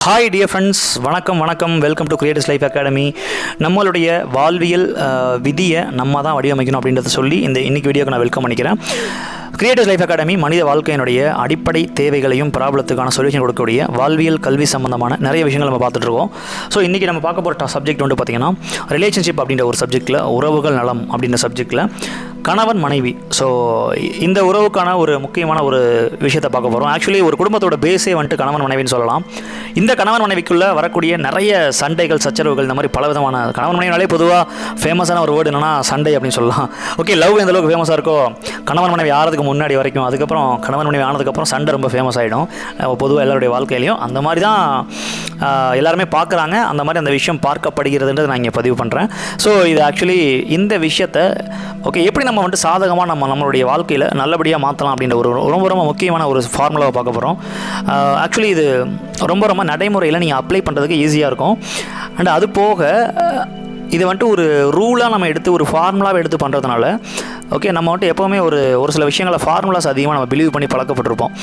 Hi dear friends, வணக்கம். Welcome to creators life academy. நம்மளுடைய வாழ்வியல் விதியை நம்ம தான் வடிவமைக்கணும் அப்படின்றத சொல்லி இன்னைக்கு வீடியோக்கு நான் வெல்கம் பண்ணிக்கிறேன். கிரியேட்டர்ஸ் லைஃப் அகாடமி மனித வாழ்க்கையினுடைய அடிப்படை தேவைகளையும் ப்ராப்ளத்துக்கான சொல்யூஷன் கொடுக்கக்கூடிய வாழ்வியல் கல்வி சம்பந்தமான நிறைய விஷயங்கள் நம்ம பார்த்துட்ருக்கோம். ஸோ இன்றைக்கி நம்ம பார்க்க போகிற சப்ஜெக்ட் வந்து பார்த்திங்கன்னா ரிலேஷன்ஷிப் அப்படின்ற ஒரு சப்ஜெக்டில், உறவுகள் நலம் அப்படின்ற சப்ஜெக்டில் கணவன் மனைவி. ஸோ இந்த உறவுக்கான ஒரு முக்கியமான ஒரு விஷயத்தை பார்க்க போகிறோம். ஆக்சுவலி ஒரு குடும்பத்தோட பேஸே வந்துட்டு கணவன் மனைவின்னு சொல்லலாம். இந்த கணவன் மனைவிக்குள்ளே வரக்கூடிய நிறைய சண்டைகள், சச்சரவுகள், இந்த மாதிரி பல விதமான கணவன் மனைவினாலே பொதுவாக ஃபேமஸான ஒரு வேர்டு என்னென்னா சண்டை அப்படின்னு சொல்லலாம். ஓகே, லவ் எந்த அளவுக்கு ஃபேமஸாக இருக்கோ கணவன் மனைவி ஆறதுக்கு முன்னாடி வரைக்கும், அதுக்கப்புறம் கணவன் மனைவி ஆனதுக்கப்புறம் சண்டை ரொம்ப ஃபேமஸ் ஆகிடும் பொதுவாக எல்லாருடைய வாழ்க்கையிலையும். அந்த மாதிரி தான் எல்லாருமே பார்க்குறாங்க. அந்த மாதிரி அந்த விஷயம் பார்க்கப்படுகிறதுன்றது நான் இங்கே பதிவு பண்ணுறேன். ஸோ இது ஆக்சுவலி இந்த விஷயத்தை ஓகே எப்படி நம்ம வந்துட்டு சாதகமாக நம்மளுடைய வாழ்க்கையில் நல்லபடியாக மாற்றலாம் அப்படின்ற ஒரு ரொம்ப முக்கியமான ஒரு ஃபார்முலாவை பார்க்க போகிறோம். ஆக்சுவலி இது ரொம்ப நடைமுறையில் நீங்கள் அப்ளை பண்ணுறதுக்கு ஈஸியாக இருக்கும். அண்ட் அது போக இது வந்துட்டு ஒரு ரூலாக நம்ம எடுத்து ஒரு ஃபார்முலாவை எடுத்து பண்ணுறதுனால ஓகே நம்ம வந்துட்டு எப்போவுமே ஒரு சில விஷயங்களை ஃபார்முலாஸ் அதிகமாக நம்ம பிலீவ் பண்ணி பழக்கப்பட்டிருப்போம்.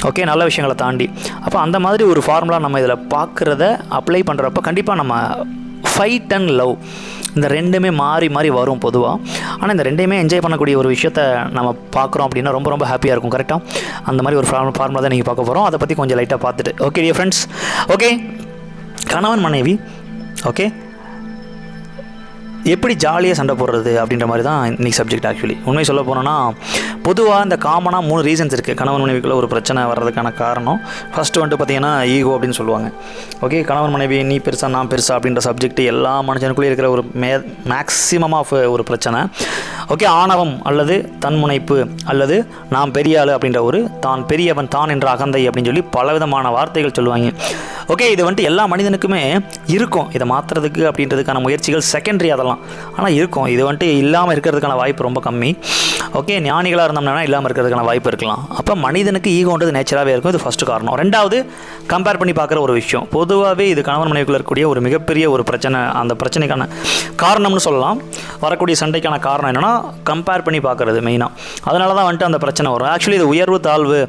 ஓகே, நல்ல விஷயங்களை தாண்டி. அப்போ அந்த மாதிரி ஒரு ஃபார்முலா நம்ம இதில் பார்க்குறத அப்ளை பண்ணுறப்ப கண்டிப்பாக நம்ம ஃபைட் அண்ட் லவ் இந்த ரெண்டுமே மாறி வரும் பொதுவாக. ஆனால் இந்த ரெண்டையுமே என்ஜாய் பண்ணக்கூடிய ஒரு விஷயத்த நம்ம பார்க்குறோம் அப்படின்னா ரொம்ப ஹாப்பியாக இருக்கும். கரெக்டாக அந்த மாதிரி ஒரு ஃபார்முலா தான் நீங்கள் பார்க்க போகிறோம். அதை பற்றி கொஞ்சம் லைட்டாக பார்த்துட்டு ஓகே டியர் ஃப்ரெண்ட்ஸ். ஓகே, கணவன் மனைவி ஓகே எப்படி ஜாலியாக சண்டை போடுறது அப்படின்ற மாதிரி தான் இன்றைக்கி சப்ஜெக்ட். ஆக்சுவலி உண்மை சொல்ல போனோன்னா பொதுவாக இந்த காமனாக 3 ரீசன்ஸ் இருக்குது கணவன் மனைவிக்குள்ளே ஒரு பிரச்சனை வர்றதுக்கான காரணம். ஃபஸ்ட்டு வந்துட்டு பார்த்திங்கன்னா ஈகோ அப்படின்னு சொல்லுவாங்க. ஓகே, கணவன் மனைவி நீ பெருசா நான் பெருசா அப்படின்ற சப்ஜெக்ட் எல்லா மனுஷனுக்குள்ளே இருக்கிற ஒரு மேக்ஸிமம் ஆஃப் ஒரு பிரச்சனை. ஓகே, ஆணவம் அல்லது தன்முனைப்பு அல்லது நாம் பெரிய ஆள் அப்படின்ற ஒரு தான் பெரியவன் தான் என்ற அகந்தை அப்படின்னு சொல்லி பலவிதமான வார்த்தைகள் சொல்லுவாங்க. ஓகே, இது வந்துட்டு எல்லா மனிதனுக்குமே இருக்கும். இதை மாற்றுறதுக்கு அப்படின்றதுக்கான முயற்சிகள் செகண்டரி அதெல்லாம், ஆனால் இருக்கும். இது வந்துட்டு இல்லாமல் இருக்கிறதுக்கான வாய்ப்பு ரொம்ப கம்மி. ஓகே, ஞானிகளாக இருந்தோம்னா இல்லாமல் இருக்கிறதுக்கான வாய்ப்பு இருக்கலாம். அப்போ மனிதனுக்கு ஈகோன்றது நேச்சராகவே இருக்கும். இது ஃபஸ்ட்டு காரணம். ரெண்டாவது, கம்பேர் பண்ணி பார்க்குற ஒரு விஷயம். பொதுவாகவே இது கணவன் மனைவிக்குள்ள இருக்கக்கூடிய ஒரு மிகப்பெரிய ஒரு பிரச்சனை. அந்த பிரச்சனைக்கான காரணம்னு சொல்லலாம். வரக்கூடிய சண்டைக்கான காரணம் என்னென்னா கம்பேர் பண்ணி பார்க்குறது மெயினாக. அதனால தான் வந்துட்டு அந்த பிரச்சனை வரும். ஆக்சுவலி இது உயர்வு தாழ்வு,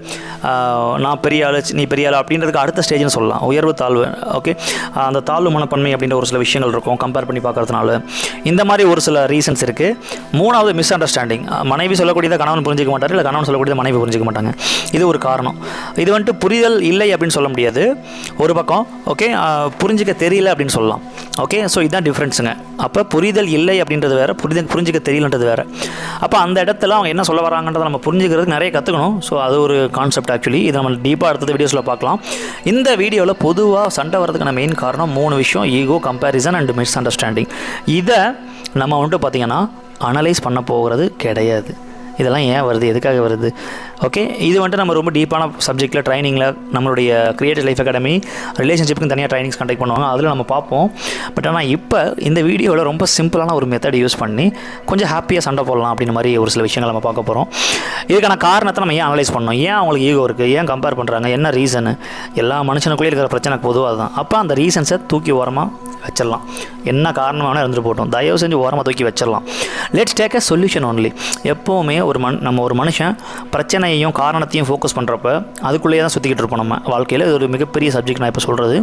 நான் பெரிய ஆள் நீ பெரிய ஆள் அப்படின்றதுக்கு அடுத்த ஸ்டேஜ்னு சொல்லலாம். உயர்வு தாழ்வு. ஓகே, அந்த தாழ்வு மனப்பன்மை அப்படின்ற ஒரு சில விஷயங்கள் இருக்கும் கம்பேர் பண்ணி பார்க்கறதுனால. இந்த மாதிரி ஒரு சில ரீசன்ஸ் இருக்குது. மூணாவது, மிஸ் அண்டர்ஸ்டாண்டிங். மனைவி சொல்லக்கூடியதை கணவன் புரிஞ்சிக்க மாட்டார், இல்லை கணவன் சொல்லக்கூடியதை மனைவி புரிஞ்சிக்க மாட்டாங்க. இது ஒரு காரணம். இது வந்துட்டு புரிதல் இல்லை அப்படின்னு சொல்ல முடியாது ஒரு பக்கம். ஓகே, புரிஞ்சிக்க தெரியல அப்படின்னு சொல்லலாம். ஓகே, ஸோ இதுதான் டிஃப்ரென்ஸுங்க. அப்போ புரிதல் இல்லை அப்படின்றது வேறு, புரிஞ்சிக்க தெரியலன்றது வேறு. அப்போ அந்த இடத்துல அவங்க என்ன சொல்ல வராங்கன்றதை நம்ம புரிஞ்சுக்கிறதுக்கு நிறைய கற்றுக்கணும். ஸோ அது ஒரு கான்செப்ட். ஆக்சுவலி இதை நம்ம டீப்பாக அடுத்தது வீடியோஸில் பார்க்கலாம். இந்த வீடியோவில் பொதுவாக சண்டை வரதுக்கான மெயின் காரணம் 3 விஷயம்: ego, comparison and misunderstanding. இதை நம்ம வந்துட்டு பார்த்திங்கன்னா அனலைஸ் பண்ண போகிறது கிடையாது. இதெல்லாம் ஏன் வருது, எதுக்காக வருது? ஓகே, இது வந்துட்டு நம்ம ரொம்ப டீப்பான சப்ஜெக்டில் ட்ரைனிங்கில் நம்மளுடைய கிரியேட்டர் லைஃப் அகாடமி ரிலேஷன்ஷிப்புக்கு தனியாக ட்ரைனிங்ஸ் கண்டக்ட் பண்ணுவாங்க, அதில் நம்ம பார்ப்போம். பட் ஆனால் இப்போ இந்த வீடியோவில் ரொம்ப சிம்பிளான ஒரு மெத்தட் யூஸ் பண்ணி கொஞ்சம் ஹாப்பியாக சண்டை போடலாம் அப்படின்ற மாதிரி ஒரு சில விஷயங்கள் நம்ம பார்க்க போகிறோம். இதுக்கான காரணத்தை நம்ம ஏன் அனலைஸ் பண்ணோம், ஏன் அவங்களுக்கு ஈகோ இருக்குது, ஏன் கம்பேர் பண்ணுறாங்க, என்ன ரீசனு. எல்லா மனுஷனுக்குள்ளே இருக்கிற பிரச்சனை பொதுவாக அதுதான். அப்போ அந்த ரீசன்ஸை தூக்கி ஓரமாக வச்சிடலாம். என்ன காரணமான இருந்துட்டு போட்டோம், தயவு செஞ்சு ஓரமாக தூக்கி வச்சிடலாம். Let's take a solution only. எப்போவுமே நம்ம ஒரு மனுஷன் பிரச்சனையையும் காரணத்தையும் ஃபோக்கஸ் பண்ணுறப்ப அதுக்குள்ளேயே தான் சுற்றிக்கிட்டு இருப்போம் நம்ம வாழ்க்கையில். இது ஒரு மிகப்பெரிய சப்ஜெக்ட் நான் இப்போ சொல்கிறது.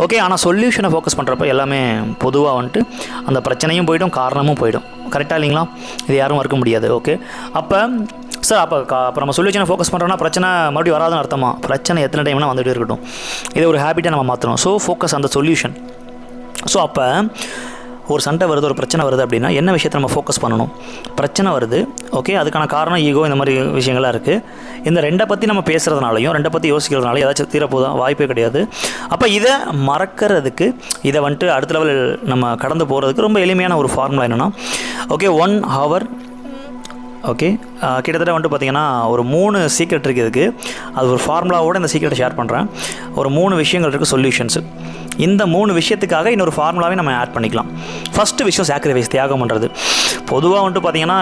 ஓகே, ஆனால் சொல்யூஷனை ஃபோக்கஸ் பண்ணுறப்ப எல்லாமே பொதுவாக வந்துட்டு அந்த பிரச்சனையும் போய்டும், காரணமும் போய்டும். கரெக்டாக இல்லைங்களா? இது யாரும் மறுக்க முடியாது. ஓகே, அப்போ சார் அப்போ நம்ம சொல்யூஷனை ஃபோக்கஸ் பண்ணுறோன்னா பிரச்சனை மறுபடியும் வராதுன்னு அர்த்தமா? பிரச்சனை எத்தனை டைம்னா வந்துகிட்டே இருக்கட்டும். இதை ஒரு ஹேபிட்டாக நம்ம மாற்றணும். ஸோ ஃபோக்கஸ் அந்த சொல்யூஷன். ஸோ அப்போ ஒரு சண்டை வருது, ஒரு பிரச்சனை வருது அப்படின்னா என்ன விஷயத்தை நம்ம ஃபோக்கஸ் பண்ணணும்? பிரச்சனை வருது, ஓகே, அதுக்கான காரணம் ஈகோ, இந்த மாதிரி விஷயங்கள்லாம் இருக்குது. இந்த ரெண்டை பற்றி நம்ம பேசுகிறதுனாலையும் ரெண்டை பற்றி யோசிக்கிறதுனால ஏதாச்சும் தீரப்போதா? வாய்ப்பே கிடையாது. அப்போ இதை மறக்கிறதுக்கு, இதை வந்துட்டு அடுத்த லெவல் நம்ம கடந்து போகிறதுக்கு ரொம்ப எளிமையான ஒரு ஃபார்முலா என்னென்னா, ஓகே, 1 hour. ஓகே, கிட்டத்தட்ட வந்துட்டு பார்த்திங்கன்னா ஒரு 3 சீக்ரெட் இருக்குது இதுக்கு. அது ஒரு ஃபார்முலாவோடு இந்த சீக்ரெட்டை ஷேர் பண்ணுறேன். ஒரு 3 விஷயங்கள் இருக்குது சொல்யூஷன்ஸு. இந்த 3 விஷயத்துக்காக இன்னொரு ஃபார்முலாவே நம்ம ஆட் பண்ணிக்கலாம். ஃபஸ்ட்டு விஷயம் சாக்ரிஃபைஸ், தியாகம் பண்ணுறது. பொதுவாக வந்துட்டு பார்த்திங்கன்னா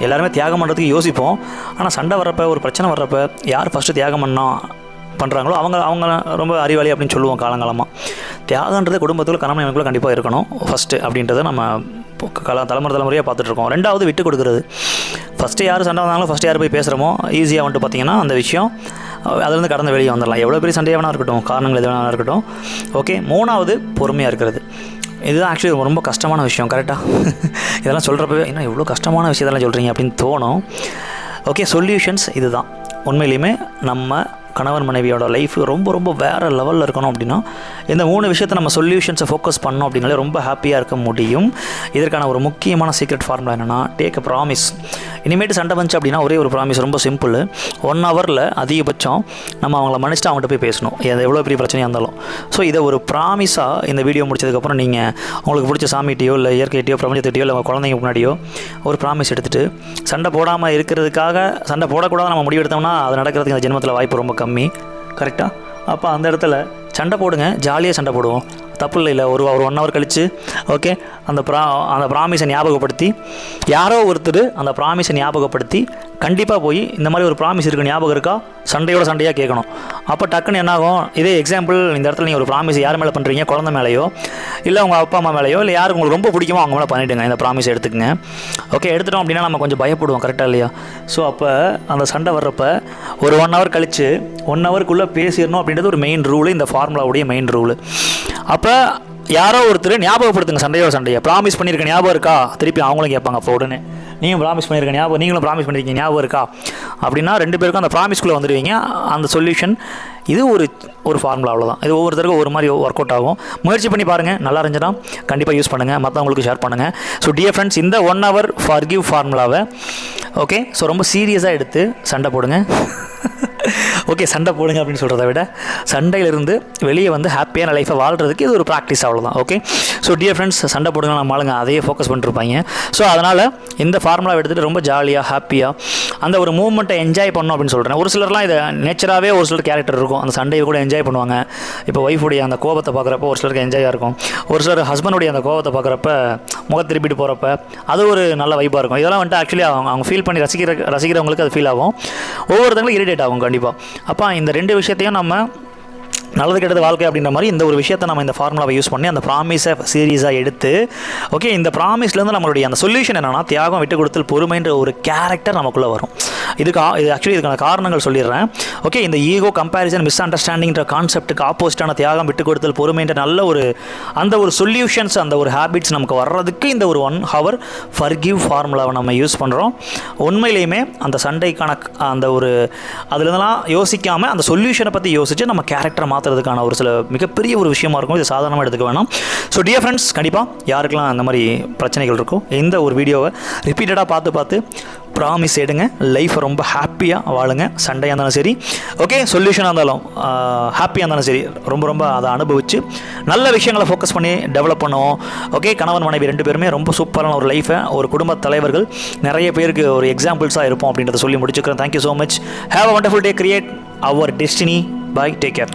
எல்லாருமே தியாகம் பண்ணுறதுக்கு யோசிப்போம். ஆனால் சண்டை வர்றப்போ, ஒரு பிரச்சனை வர்றப்போ யார் ஃபஸ்ட்டு தியாகம் பண்ணுறாங்களோ அவங்க ரொம்ப அறிவாளி அப்படின்னு சொல்லுவோம் காலங்காலமாக. தியாகன்றது குடும்பத்தில் கணவன் எனக்குள்ளே கண்டிப்பாக இருக்கணும் ஃபஸ்ட்டு அப்படின்றத நம்ம தலைமுறையாக பார்த்துட்ருக்கோம். ரெண்டாவது, விட்டு கொடுக்குறது. ஃபஸ்ட்டு யார் சண்டை வந்தாலும் ஃபஸ்ட்டு யார் போய் பேசுகிறோமோ ஈஸியாக வந்துட்டு பார்த்திங்கன்னா அந்த விஷயம் அதுலேருந்து கடந்து வெளியே வந்துடலாம். எவ்வளோ பெரிய சண்டையாக வேணா இருக்கட்டும், காரணங்கள் எது வேணா இருக்கட்டும். ஓகே, 3வது பொறுமையாக இருக்கிறது. இதுதான் ஆக்சுவலி ரொம்ப கஷ்டமான விஷயம். கரெக்டாக இதெல்லாம் சொல்கிறப்பவே என்ன இவ்வளோ கஷ்டமான விஷயத்தெல்லாம் சொல்கிறீங்க அப்படின்னு தோணும். ஓகே, சொல்யூஷன்ஸ் இதுதான். உண்மையிலையுமே நம்ம கணவன் மனைவியோட லைஃப் ரொம்ப ரொம்ப வேறு லெவலில் இருக்கணும் அப்படின்னா இந்த 3 விஷயத்தை நம்ம சொல்யூஷன்ஸை ஃபோக்கஸ் பண்ணோம் அப்படின்னாலே ரொம்ப ஹாப்பியாக இருக்க முடியும். இதற்கான ஒரு முக்கியமான சீக்ரெட் ஃபார்முலா என்னென்னா, டேக் அ ப்ராமிஸ். இனிமேட்டு சண்டை வந்துச்சு அப்படின்னா ஒரே ஒரு ப்ராமிஸ், ரொம்ப சிம்பிள். 1 ஹவரில் அதிகபட்சம் நம்ம அவங்கள மன்னிச்சுட்டு அவங்கள்ட்ட போய் பேசணும், எவ்வளோ பெரிய பிரச்சனையாக இருந்தாலும். ஸோ இதை ஒரு ப்ராமிஸாக இந்த வீடியோ முடிச்சதுக்கப்புறம் நீங்கள் உங்களுக்கு பிடிச்ச சாமிகிட்டையோ இல்லை இயற்கையிட்டையோ பிரபஞ்சத்திட்டையோ இல்லை குழந்தைங்க முன்னாடியோ ஒரு ப்ராமிஸ் எடுத்துகிட்டு சண்டை போடாமல் இருக்கிறதுக்காக, சண்டை போடக்கூடாது நம்ம முடிவெடுத்தோம்னா அது நடக்கிறதுக்கு அந்த ஜென்மத்தில் வாய்ப்பு ரொம்ப கம்மி. கரெக்டாக? அப்போ அந்த இடத்துல சண்டை போடுங்க, ஜாலியாக சண்டை போடுவோம், தப்பு இல்லை. ஒரு 1 ஹவர் கழித்து ஓகே அந்த ப்ராமிஸை ஞாபகப்படுத்தி யாரோ ஒருத்தர் அந்த ப்ராமிஸை ஞாபகப்படுத்தி கண்டிப்பாக போய் இந்த மாதிரி ஒரு ப்ராமிஸ் இருக்குது ஞாபகம் இருக்கா, சண்டையோட சண்டையாக கேட்கணும். அப்போ டக்குன்னு என்னாகும், இதே எக்ஸாம்பிள் இந்த இடத்துல நீங்கள் ஒரு ப்ராமிஸ் யார் மேலே பண்ணுறீங்க, குழந்தை மேலேயோ இல்லை உங்கள் அப்பா அம்மா மேலேயோ இல்லை யாருக்கு உங்களுக்கு ரொம்ப பிடிக்குமோ அவங்க மேலே பண்ணிவிடுங்க. இந்த ப்ராமிஸ் எடுத்துக்கங்க. ஓகே, எடுத்துட்டோம் அப்படின்னா நம்ம கொஞ்சம் பயப்படுவோம். கரெக்டாக இல்லையா? ஸோ அப்போ அந்த சண்டை வர்றப்ப ஒரு 1 ஹவர் கழித்து 1 ஹவருக்குள்ளே பேசிடணும் அப்படின்றது ஒரு மெயின் ரூலு, இந்த ஃபார்முலாவுடைய மெயின் ரூலு. அப்போ யாரோ ஒருத்தர் ஞாபகப்படுத்துங்க சண்டையை ப்ராமிஸ் பண்ணியிருக்க ஞாபகம் இருக்கா, திருப்பி அவங்களும் கேட்பாங்க. அப்போ உடனே நீங்களும் ப்ராமிஸ் ப்ராமிஸ் பண்ணியிருக்கீங்க ஞாபகம் இருக்கா அப்படின்னா 2 பேருக்கும் அந்த ப்ராமிஸ்குள்ளே வந்துடுவீங்க. அந்த சொல்யூஷன் இது ஒரு ஃபார்முலா, அவ்வளோதான். இது ஒவ்வொருத்தருக்கும் ஒரு மாதிரி ஒர்க் அவுட் ஆகும். முயற்சி பண்ணி பாருங்கள், நல்லா இருந்துச்சுன்னா கண்டிப்பாக யூஸ் பண்ணுங்கள், மற்றவங்களுக்கு ஷேர் பண்ணுங்கள். ஸோ டியர் ஃப்ரெண்ட்ஸ், இந்த 1 ஹவர் ஃபர்கிவ் ஃபார்முலாவை ஓகே ஸோ ரொம்ப சீரியஸாக எடுத்து சண்டை போடுங்க. ஓகே, சண்டை போடுங்க அப்படின்னு சொல்கிறத விட சண்டையிலிருந்து வெளியே வந்து ஹாப்பியான லைஃப்பை வாழ்கிறதுக்கு இது ஒரு ப்ராக்டிஸ், அவ்வளோதான். ஓகே, ஸோ டியர் ஃப்ரெண்ட்ஸ், சண்டை போடுங்க நம்ம ஆளுங்க அதையே ஃபோக்கஸ் பண்ணிருப்பாங்க. ஸோ அதனால் இந்த ஃபார்முலா எடுத்துகிட்டு ரொம்ப ஜாலியாக ஹாப்பியாக அந்த ஒரு மூமெண்ட்டை என்ஜாய் பண்ணணும் அப்படின்னு சொல்கிறேன். ஒரு சிலர்லாம் இதை நேச்சராகவே ஒரு சிலர் கேரக்டர் இருக்கும், அந்த சண்டையை கூட என்ஜாய் பண்ணுவாங்க. இப்போ ஒய்ஃபுடைய அந்த கோபத்தை பார்க்குறப்ப ஒரு சிலருக்கு என்ஜாயாக இருக்கும், ஒரு சிலர் ஹஸ்பண்டுடைய அந்த கோபத்தை பார்க்குறப்ப முகத்தை திருப்பிட்டு போகிறப்ப அது ஒரு நல்ல வைப்பாக இருக்கும். இதெல்லாம் வந்துட்டு ஆக்சுவலி அவங்க ஃபீல் பண்ணி ரசிக்கிறவங்களுக்கு அது ஃபீல் ஆகும், ஒவ்வொருத்தங்களும் இரிட்டேட் ஆகும் கண்டிப்பாக. அப்போ இந்த 2 விஷயத்தையும் நம்ம நல்லது கெட்டது வாழ்க்கை அப்படின்ற மாதிரி இந்த ஒரு விஷயத்தை நம்ம இந்த ஃபார்முலாவை யூஸ் பண்ணி அந்த ப்ராமிஸை சீரியஸாக எடுத்து ஓகே இந்த ப்ராமிஸ்லேருந்து நம்மளுடைய அந்த சொல்யூஷன் என்னென்னா தியாகம், விட்டு கொடுத்தல், பொறுமைன்ற ஒரு கேரக்டர் நமக்குள்ளே வரும். இது ஆக்சுவலி இதுக்கான காரணங்கள் சொல்லிடுறேன். ஓகே, இந்த ஈகோ, கம்பேரிசன், மிஸ் அண்டர்ஸ்டாண்டிங்கிற கான்செப்ட்டுக்கு ஆப்போசிட்டான தியாகம், விட்டு கொடுத்தல், பொறுமைன்ற நல்ல அந்த ஒரு சொல்யூஷன்ஸ், அந்த ஒரு ஹேபிட்ஸ் நமக்கு வர்றதுக்கு இந்த ஒரு 1 ஹவர் ஃபர்கிவ் ஃபார்முலாவை நம்ம யூஸ் பண்ணுறோம். உண்மையிலேயுமே அந்த சண்டைக்கான அந்த ஒரு அதுலேருந்துலாம் யோசிக்காமல் அந்த சொல்யூஷனை பற்றி யோசித்து நம்ம கேரக்டரை மாற்றுறதுக்கான ஒரு சில மிகப்பெரிய ஒரு விஷயமா இருக்கும். இது சாதாரணமாக எடுத்துக்க வேணாம். ஸோ டியர் ஃப்ரெண்ட்ஸ், கண்டிப்பாக யாருக்கெல்லாம் அந்த மாதிரி பிரச்சனைகள் இருக்கோ இந்த ஒரு வீடியோவை ரிப்பீட்டடாக பார்த்து ப்ராமிஸ் எடுங்க, லைஃப்பை ரொம்ப ஹாப்பியாக வாழுங்க. சண்டையாக இருந்தாலும் சரி, ஓகே சொல்யூஷனாக இருந்தாலும் ஹாப்பியாக இருந்தாலும் சரி, ரொம்ப அதை அனுபவித்து நல்ல விஷயங்களை ஃபோக்கஸ் பண்ணி டெவலப் பண்ணுவோம். ஓகே, கணவன் மனைவி 2 பேருமே ரொம்ப சூப்பரான ஒரு லைஃப்பை ஒரு குடும்ப தலைவர்கள் நிறைய பேருக்கு ஒரு எக்ஸாம்பிள்ஸாக இருப்போம் அப்படின்றத சொல்லி முடிச்சுக்கிறேன். Thank you so much. Have a wonderful day. Create our destiny. Bye. Take care.